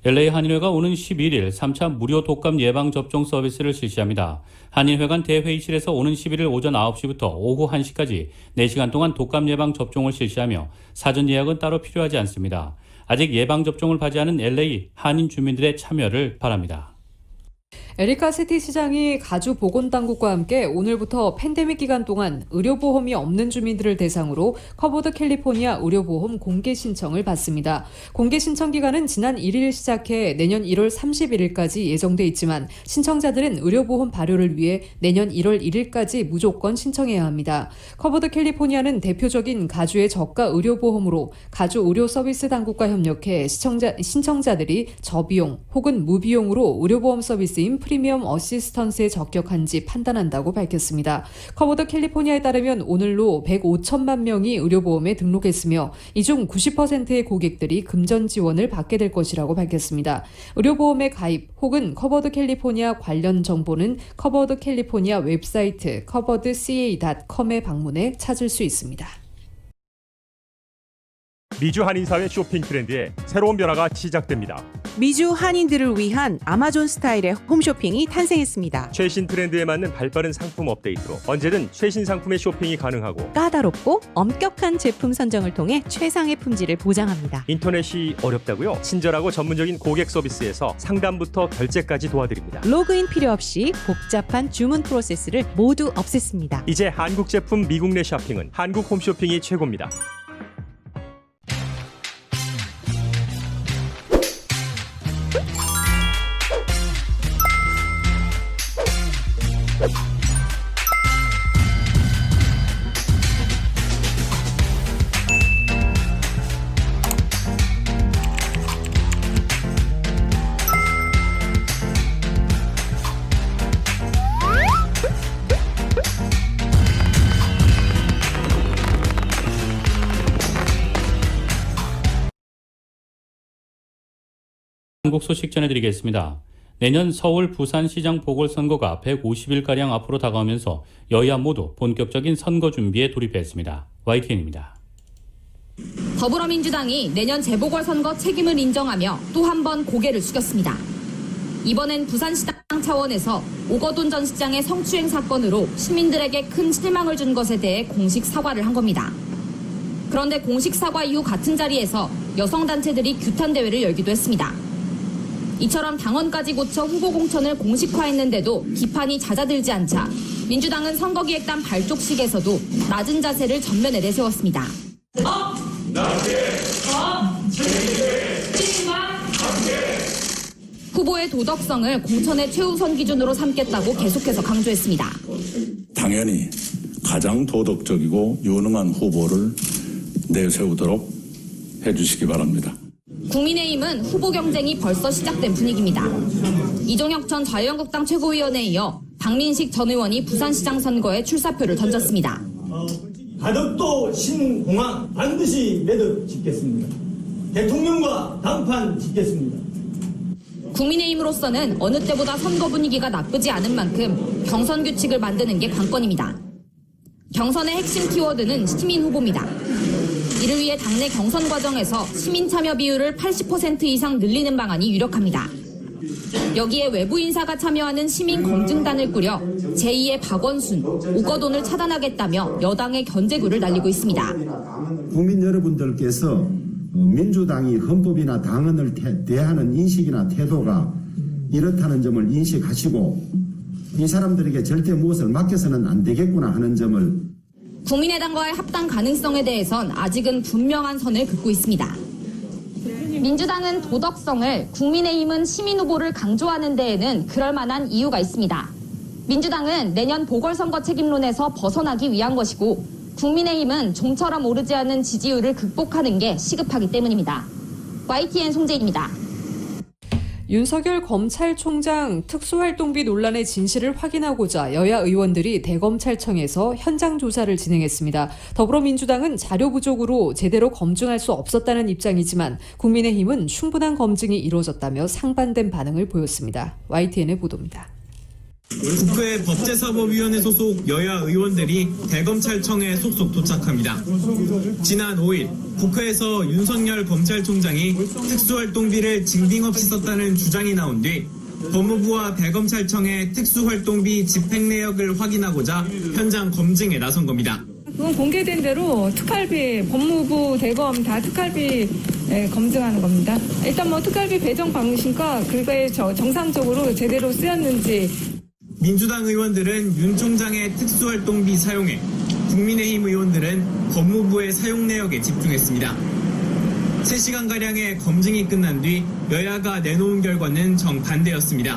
LA 한인회가 오는 11일 3차 무료 독감 예방접종 서비스를 실시합니다. 한인회관 대회의실에서 오는 11일 오전 9시부터 오후 1시까지 4시간 동안 독감 예방접종을 실시하며 사전 예약은 따로 필요하지 않습니다. 아직 예방접종을 받지 않은 LA 한인 주민들의 참여를 바랍니다. 에리카 세티 시장이 가주 보건당국과 함께 오늘부터 팬데믹 기간 동안 의료보험이 없는 주민들을 대상으로 커버드 캘리포니아 의료보험 공개 신청을 받습니다. 공개 신청 기간은 지난 1일 시작해 내년 1월 31일까지 예정돼 있지만 신청자들은 의료보험 발효를 위해 내년 1월 1일까지 무조건 신청해야 합니다. 커버드 캘리포니아는 대표적인 가주의 저가 의료보험으로 가주 의료서비스 당국과 협력해 신청자들이 저비용 혹은 무비용으로 의료보험 서비스인 프리미엄 어시스턴스에 적격한지 판단한다고 밝혔습니다. 커버드 캘리포니아에 따르면 오늘로 105천만 명이 의료보험에 등록했으며 이 중 90%의 고객들이 금전 지원을 받게 될 것이라고 밝혔습니다. 의료보험에 가입 혹은 커버드 캘리포니아 관련 정보는 커버드 캘리포니아 웹사이트 coveredca.com에 방문해 찾을 수 있습니다. 미주 한인사회 쇼핑 트렌드에 새로운 변화가 시작됩니다. 미주 한인들을 위한 아마존 스타일의 홈쇼핑이 탄생했습니다. 최신 트렌드에 맞는 발빠른 상품 업데이트로 언제든 최신 상품의 쇼핑이 가능하고 까다롭고 엄격한 제품 선정을 통해 최상의 품질을 보장합니다. 인터넷이 어렵다고요? 친절하고 전문적인 고객 서비스에서 상담부터 결제까지 도와드립니다. 로그인 필요 없이 복잡한 주문 프로세스를 모두 없앴습니다. 이제 한국 제품 미국 내 쇼핑은 한국 홈쇼핑이 최고입니다. 한국 소식 전해드리겠습니다. 내년 서울 부산시장 보궐선거가 150일가량 앞으로 다가오면서 여야 모두 본격적인 선거 준비에 돌입했습니다. YTN입니다. 더불어민주당이 내년 재보궐선거 책임을 인정하며 또 한 번 고개를 숙였습니다. 이번엔 부산시당 차원에서 오거돈 전 시장의 성추행 사건으로 시민들에게 큰 실망을 준 것에 대해 공식 사과를 한 겁니다. 그런데 공식 사과 이후 같은 자리에서 여성단체들이 규탄대회를 열기도 했습니다. 이처럼 당원까지 고쳐 후보 공천을 공식화했는데도 비판이 잦아들지 않자 민주당은 선거기획단 발족식에서도 낮은 자세를 전면에 내세웠습니다. 후보의 도덕성을 공천의 최우선 기준으로 삼겠다고 계속해서 강조했습니다. 당연히 가장 도덕적이고 유능한 후보를 내세우도록 해주시기 바랍니다. 국민의힘은 후보 경쟁이 벌써 시작된 분위기입니다. 이종혁 전 자유한국당 최고위원에 이어 박민식 전 의원이 부산시장 선거에 출사표를 던졌습니다. 가덕도 신공항 반드시 매듭 짓겠습니다. 대통령과 당판 짓겠습니다. 국민의힘으로서는 어느 때보다 선거 분위기가 나쁘지 않은 만큼 경선 규칙을 만드는 게 관건입니다. 경선의 핵심 키워드는 시민 후보입니다. 이를 위해 당내 경선 과정에서 시민 참여 비율을 80% 이상 늘리는 방안이 유력합니다. 여기에 외부 인사가 참여하는 시민 검증단을 꾸려 제2의 박원순, 오거돈을 차단하겠다며 여당의 견제구를 날리고 있습니다. 국민 여러분들께서 민주당이 헌법이나 당헌을 대하는 인식이나 태도가 이렇다는 점을 인식하시고 이 사람들에게 절대 무엇을 맡겨서는 안 되겠구나 하는 점을 국민의당과의 합당 가능성에 대해선 아직은 분명한 선을 긋고 있습니다. 민주당은 도덕성을, 국민의힘은 시민 후보를 강조하는 데에는 그럴 만한 이유가 있습니다. 민주당은 내년 보궐선거 책임론에서 벗어나기 위한 것이고 국민의힘은 좀처럼 오르지 않은 지지율을 극복하는 게 시급하기 때문입니다. YTN 송재입니다. 윤석열 검찰총장 특수활동비 논란의 진실을 확인하고자 여야 의원들이 대검찰청에서 현장 조사를 진행했습니다. 더불어민주당은 자료 부족으로 제대로 검증할 수 없었다는 입장이지만 국민의힘은 충분한 검증이 이루어졌다며 상반된 반응을 보였습니다. YTN의 보도입니다. 국회 법제사법위원회 소속 여야 의원들이 대검찰청에 속속 도착합니다. 지난 5일 국회에서 윤석열 검찰총장이 특수활동비를 징빙 없이 썼다는 주장이 나온 뒤 법무부와 대검찰청의 특수활동비 집행 내역을 확인하고자 현장 검증에 나선 겁니다. 그건 공개된 대로 특활비, 법무부, 대검 다 특활비 검증하는 겁니다. 일단 특활비 배정 방식과 그거에 정상적으로 제대로 쓰였는지. 민주당 의원들은 윤 총장의 특수활동비 사용에, 국민의힘 의원들은 법무부의 사용 내역에 집중했습니다. 3시간가량의 검증이 끝난 뒤 여야가 내놓은 결과는 정반대였습니다.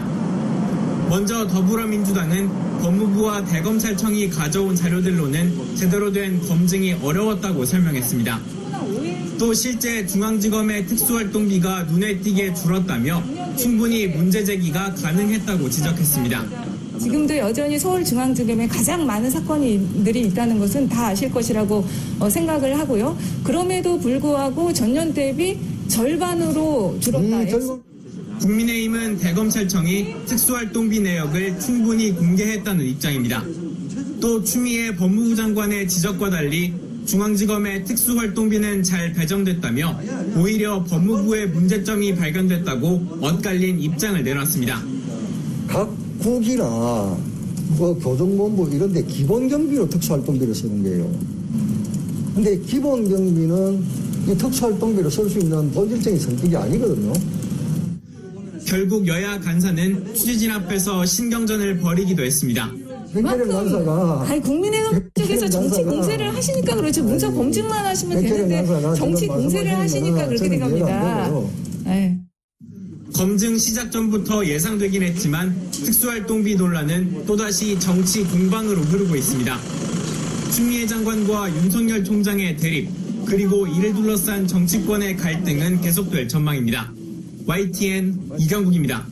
먼저 더불어민주당은 법무부와 대검찰청이 가져온 자료들로는 제대로 된 검증이 어려웠다고 설명했습니다. 또 실제 중앙지검의 특수활동비가 눈에 띄게 줄었다며 충분히 문제 제기가 가능했다고 지적했습니다. 지금도 여전히 서울중앙지검에 가장 많은 사건들이 있다는 것은 다 아실 것이라고 생각을 하고요. 그럼에도 불구하고 전년 대비 절반으로 줄었다. 국민의힘은 대검찰청이 특수활동비 내역을 충분히 공개했다는 입장입니다. 또 추미애 법무부 장관의 지적과 달리 중앙지검의 특수활동비는 잘 배정됐다며 오히려 법무부의 문제점이 발견됐다고 엇갈린 입장을 내놨습니다. 각 국이나 교정본부 이런 데 기본경비로 특수활동비를 쓰는 거예요. 근데 기본경비는 이 특수활동비로 쓸 수 있는 본질적인 성격이 아니거든요. 결국 여야 간사는 취재진 앞에서 신경전을 벌이기도 했습니다. 국민의힘 쪽에서 정치 공세를 하시니까 그렇죠. 문서 검증만 하시면 되는데 정치 공세를 하시니까 그렇게 된 겁니다. 검증 시작 전부터 예상되긴 했지만 특수활동비 논란은 또다시 정치 공방으로 흐르고 있습니다. 추미애 장관과 윤석열 총장의 대립, 그리고 이를 둘러싼 정치권의 갈등은 계속될 전망입니다. YTN 이경국입니다.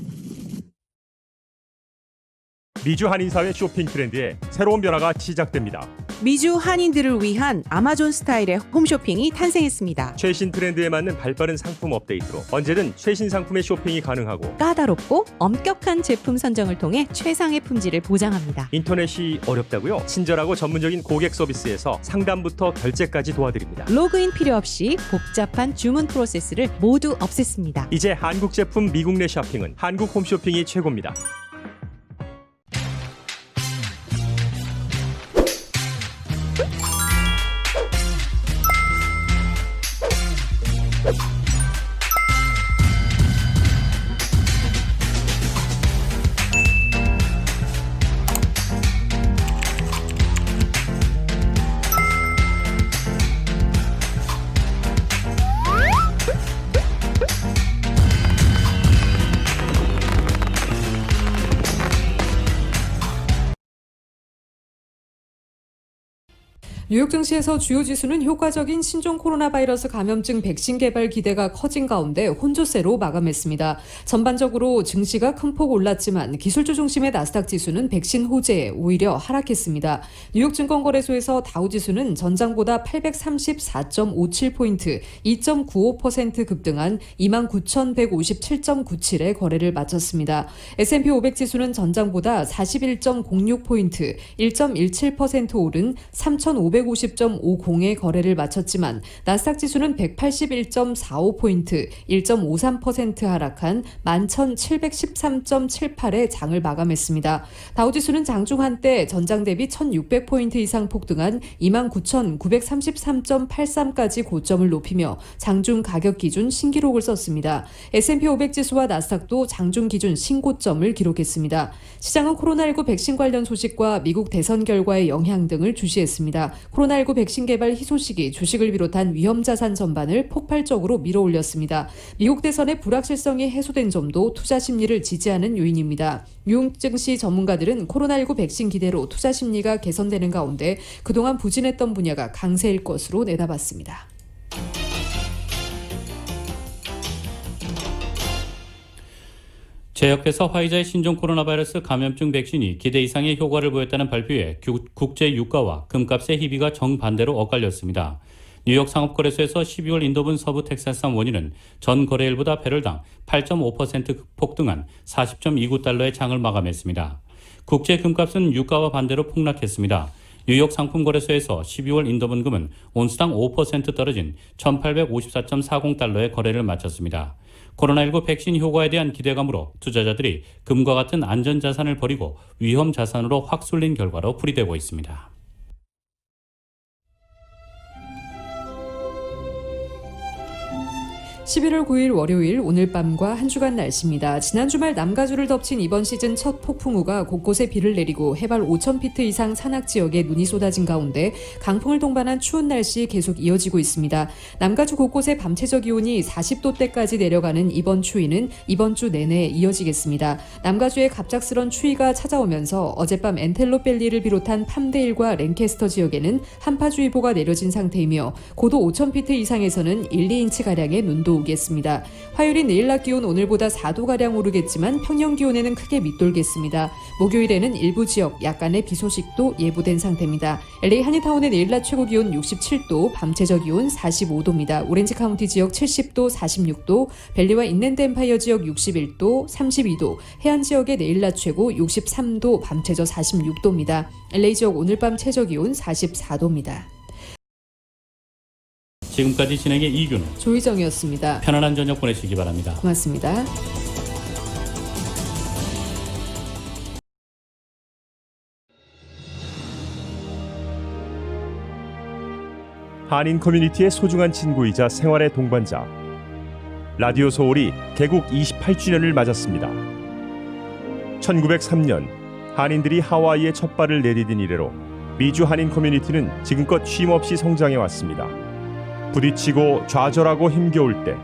미주 한인사회 쇼핑 트렌드에 새로운 변화가 시작됩니다. 미주 한인들을 위한 아마존 스타일의 홈쇼핑이 탄생했습니다. 최신 트렌드에 맞는 발빠른 상품 업데이트로 언제든 최신 상품의 쇼핑이 가능하고 까다롭고 엄격한 제품 선정을 통해 최상의 품질을 보장합니다. 인터넷이 어렵다고요? 친절하고 전문적인 고객 서비스에서 상담부터 결제까지 도와드립니다. 로그인 필요 없이 복잡한 주문 프로세스를 모두 없앴습니다. 이제 한국 제품 미국 내 쇼핑은 한국 홈쇼핑이 최고입니다. 뉴욕 증시에서 주요 지수는 효과적인 신종 코로나 바이러스 감염증 백신 개발 기대가 커진 가운데 혼조세로 마감했습니다. 전반적으로 증시가 큰 폭 올랐지만 기술주 중심의 나스닥 지수는 백신 호재에 오히려 하락했습니다. 뉴욕 증권거래소에서 다우 지수는 전장보다 834.57포인트, 2.95% 급등한 29,157.97에 거래를 마쳤습니다. S&P 500 지수는 전장보다 41.06포인트, 1.17% 오른 3,550.50에 거래를 마쳤지만 나스닥 지수는 181.45포인트, 1.53% 하락한 11,713.78에 장을 마감했습니다. 다우지수는 장중 한때 전장 대비 1,600포인트 이상 폭등한 29,933.83까지 고점을 높이며 장중 가격 기준 신기록을 썼습니다. S&P 500 지수와 나스닥도 장중 기준 신고점을 기록했습니다. 시장은 코로나19 백신 관련 소식과 미국 대선 결과의 영향 등을 주시했습니다. 코로나19 백신 개발 희소식이 주식을 비롯한 위험자산 전반을 폭발적으로 밀어올렸습니다. 미국 대선의 불확실성이 해소된 점도 투자 심리를 지지하는 요인입니다. 뉴욕 증시 전문가들은 코로나19 백신 기대로 투자 심리가 개선되는 가운데 그동안 부진했던 분야가 강세일 것으로 내다봤습니다. 제약회사 화이자의 신종 코로나 바이러스 감염증 백신이 기대 이상의 효과를 보였다는 발표에 국제 유가와 금값의 희비가 정반대로 엇갈렸습니다. 뉴욕 상업거래소에서 12월 인도분 서부 텍사스산 원유는 전 거래일보다 배럴당 8.5% 폭등한 40.29달러의 장을 마감했습니다. 국제 금값은 유가와 반대로 폭락했습니다. 뉴욕 상품거래소에서 12월 인도분 금은 온스당 5% 떨어진 1,854.40달러의 거래를 마쳤습니다. 코로나19 백신 효과에 대한 기대감으로 투자자들이 금과 같은 안전자산을 버리고 위험자산으로 확 쏠린 결과로 풀이되고 있습니다. (11월 9일) 월요일 오늘 밤과 한 주간 날씨입니다. 지난 주말 남가주를 덮친 이번 시즌 첫 폭풍우가 곳곳에 비를 내리고 해발 5,000피트 이상 산악 지역에 눈이 쏟아진 가운데 강풍을 동반한 추운 날씨 계속 이어지고 있습니다. 남가주 곳곳에 밤 최저 기온이 40도대까지 내려가는 이번 추위는 이번 주 내내 이어지겠습니다. 남가주에 갑작스런 추위가 찾아오면서 어젯밤 엔텔로밸리를 비롯한 팜데일과 랭캐스터 지역에는 한파주의보가 내려진 상태이며 고도 5,000피트 이상에서는 1, 2인치가량의 눈도 오겠습니다. 화요일인 내일 낮 기온 오늘보다 4도가량 오르겠지만 평년 기온에는 크게 밑돌겠습니다. 목요일에는 일부 지역 약간의 비 소식도 예보된 상태입니다. LA 한인타운의 내일 낮 최고 기온 67도, 밤 최저 기온 45도입니다. 오렌지 카운티 지역 70도, 46도, 벨리와 인랜드 엠파이어 지역 61도, 32도, 해안 지역의 내일 낮 최고 63도, 밤 최저 46도입니다. LA 지역 오늘 밤 최저 기온 44도입니다. 지금까지 진행의 이균우, 조희정이었습니다. 편안한 저녁 보내시기 바랍니다. 고맙습니다. 한인 커뮤니티의 소중한 친구이자 생활의 동반자. 라디오 소울이 개국 28주년을 맞았습니다. 1903년 한인들이 하와이에 첫 발을 내디딘 이래로 미주 한인 커뮤니티는 지금껏 쉼없이 성장해 왔습니다. 부딪히고 좌절하고 힘겨울 때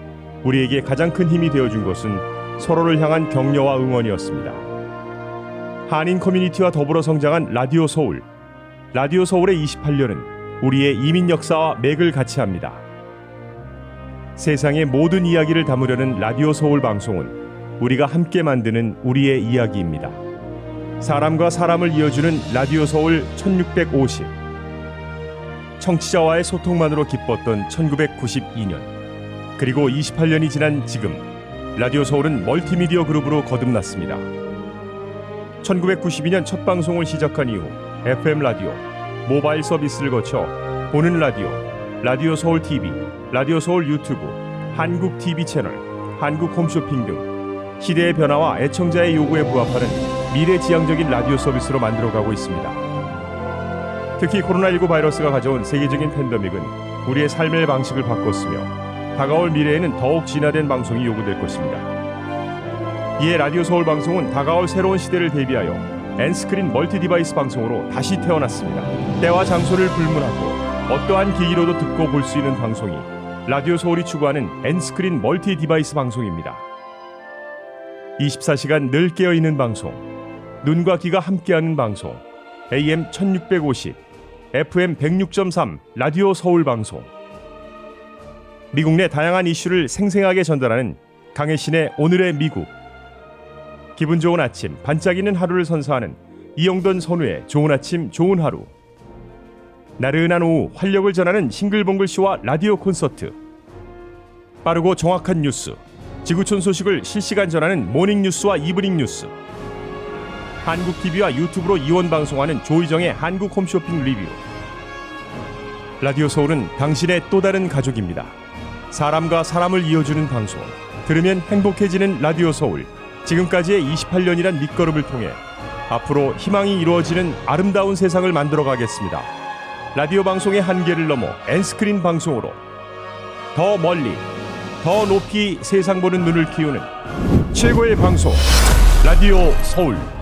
우리에게 가장 큰 힘이 되어준 것은 서로를 향한 격려와 응원이었습니다. 한인 커뮤니티와 더불어 성장한 라디오 소울. 라디오 소울의 28년은 우리의 이민 역사와 맥을 같이 합니다. 세상의 모든 이야기를 담으려는 라디오 소울 방송은 우리가 함께 만드는 우리의 이야기입니다. 사람과 사람을 이어주는 라디오 소울 1650. 청취자와의 소통만으로 기뻤던 1992년, 그리고 28년이 지난 지금 라디오 서울은 멀티미디어 그룹으로 거듭났습니다. 1992년 첫 방송을 시작한 이후 FM 라디오, 모바일 서비스를 거쳐 보는 라디오, 라디오 서울 TV, 라디오 서울 유튜브, 한국 TV 채널, 한국 홈쇼핑 등 시대의 변화와 애청자의 요구에 부합하는 미래지향적인 라디오 서비스로 만들어가고 있습니다. 특히 코로나19 바이러스가 가져온 세계적인 팬데믹은 우리의 삶의 방식을 바꿨으며 다가올 미래에는 더욱 진화된 방송이 요구될 것입니다. 이에 라디오 서울 방송은 다가올 새로운 시대를 대비하여 N스크린 멀티 디바이스 방송으로 다시 태어났습니다. 때와 장소를 불문하고 어떠한 기기로도 듣고 볼 수 있는 방송이 라디오 서울이 추구하는 N스크린 멀티 디바이스 방송입니다. 24시간 늘 깨어있는 방송, 눈과 귀가 함께하는 방송, AM 1650, FM 106.3 라디오 서울 방송. 미국 내 다양한 이슈를 생생하게 전달하는 강혜신의 오늘의 미국. 기분 좋은 아침, 반짝이는 하루를 선사하는 이영돈 선우의 좋은 아침 좋은 하루. 나른한 오후 활력을 전하는 싱글벙글쇼와 라디오 콘서트. 빠르고 정확한 뉴스, 지구촌 소식을 실시간 전하는 모닝뉴스와 이브닝 뉴스. 한국TV와 유튜브로 이원 방송하는 조희정의 한국 홈쇼핑 리뷰. 라디오 서울은 당신의 또 다른 가족입니다. 사람과 사람을 이어주는 방송, 들으면 행복해지는 라디오 서울. 지금까지의 28년이란 밑거름을 통해 앞으로 희망이 이루어지는 아름다운 세상을 만들어 가겠습니다. 라디오 방송의 한계를 넘어 N스크린 방송으로 더 멀리, 더 높이 세상 보는 눈을 키우는 최고의 방송, 라디오 서울.